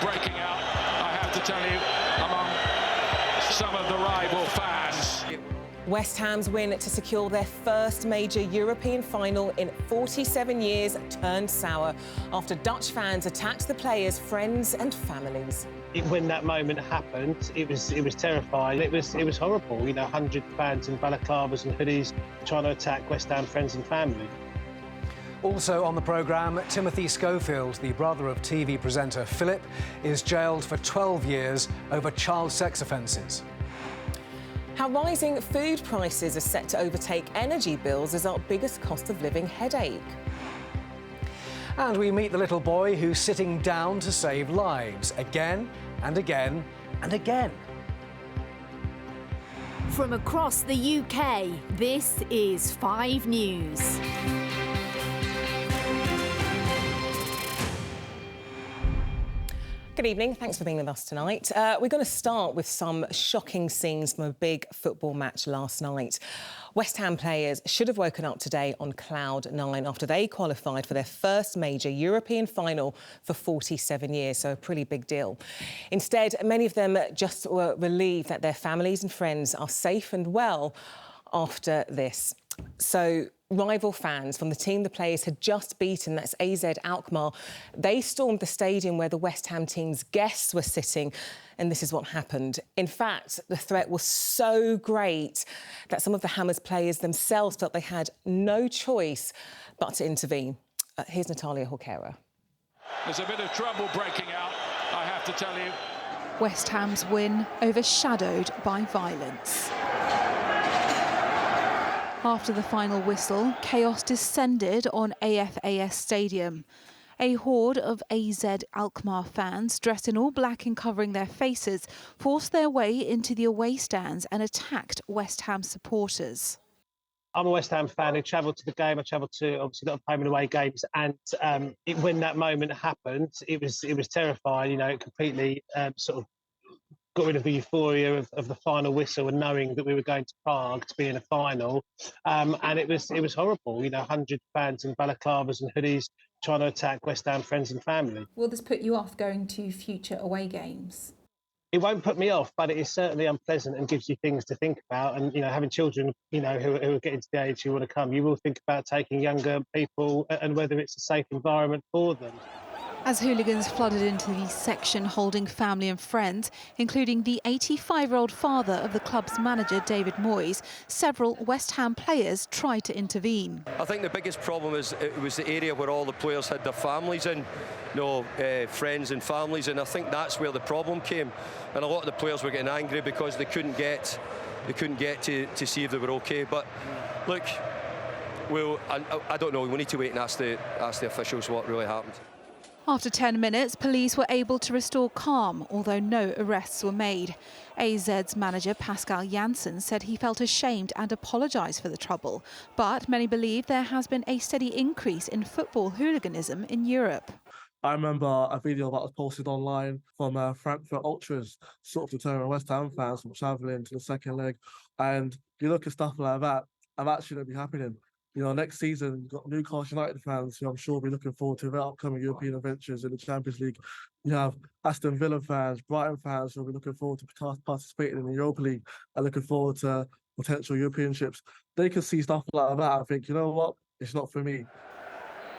Breaking out, I have to tell you, among some of the rival fans. West Ham's win to secure their first major European final in 47 years turned sour after Dutch fans attacked the players' friends and families. When that moment happened, it was terrifying. It was horrible. 100 fans in balaclavas and hoodies trying to attack West Ham friends and family. Also on the programme, Timothy Schofield, the brother of TV presenter Philip, is jailed for 12 years over child sex offences. How rising food prices are set to overtake energy bills as our biggest cost of living headache. And we meet the little boy who's sitting down to save lives again and again and again. From across the UK, this is 5 News. Good evening, thanks for being with us tonight. We're going to start with some shocking scenes from a big football match last night. West Ham players should have woken up today on cloud 9 after they qualified for their first major European final for 47 years, so a pretty big deal. Instead, many of them just were relieved that their families and friends are safe and well after this. So rival fans from the team the players had just beaten, that's AZ Alkmaar, they stormed the stadium where the West Ham team's guests were sitting, and this is what happened. In fact, the threat was so great that some of the Hammers players themselves felt they had no choice but to intervene. Here's Natalia Horquera. There's a bit of trouble breaking out, I have to tell you. West Ham's win overshadowed by violence. After the final whistle, chaos descended on AFAS Stadium. A horde of AZ Alkmaar fans, dressed in all black and covering their faces, forced their way into the away stands and attacked West Ham supporters. I'm a West Ham fan who travelled to the game. I travelled to obviously a lot of home and away games, and when that moment happened, it was terrifying. It completely sort of got rid of the euphoria of the final whistle and knowing that we were going to Prague to be in a final, and it was horrible. 100 fans in balaclavas and hoodies trying to attack West Ham friends and family. Will this put you off going to future away games? It won't put me off, but it is certainly unpleasant and gives you things to think about. And having children, who are getting to the age who want to come, you will think about taking younger people and whether it's a safe environment for them. As hooligans flooded into the section holding family and friends, including the 85-year-old father of the club's manager, David Moyes, several West Ham players tried to intervene. I think the biggest problem is it was the area where all the players had their families in, friends and families, and I think that's where the problem came. And a lot of the players were getting angry because they couldn't get to see if they were okay. But look, I don't know. We need to wait and ask the officials what really happened. After 10 minutes, police were able to restore calm, although no arrests were made. AZ's manager, Pascal Janssen, said he felt ashamed and apologised for the trouble. But many believe there has been a steady increase in football hooliganism in Europe. I remember a video that was posted online from Frankfurt Ultras, sort of deterring West Ham fans from travelling to the second leg. And you look at stuff like that, and that shouldn't be happening. Next season, you've got Newcastle United fans who I'm sure will be looking forward to their upcoming European adventures in the Champions League. You have Aston Villa fans, Brighton fans who will be looking forward to participating in the Europa League and looking forward to potential European trips. They can see stuff like that and think, you know what, it's not for me.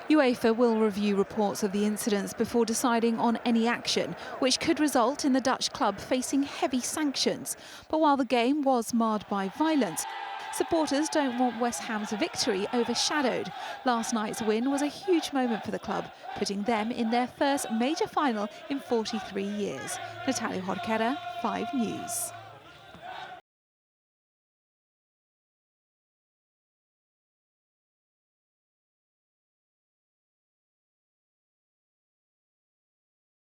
UEFA will review reports of the incidents before deciding on any action, which could result in the Dutch club facing heavy sanctions. But while the game was marred by violence, supporters don't want West Ham's victory overshadowed. Last night's win was a huge moment for the club, putting them in their first major final in 43 years. Natalia Horquera, 5 News.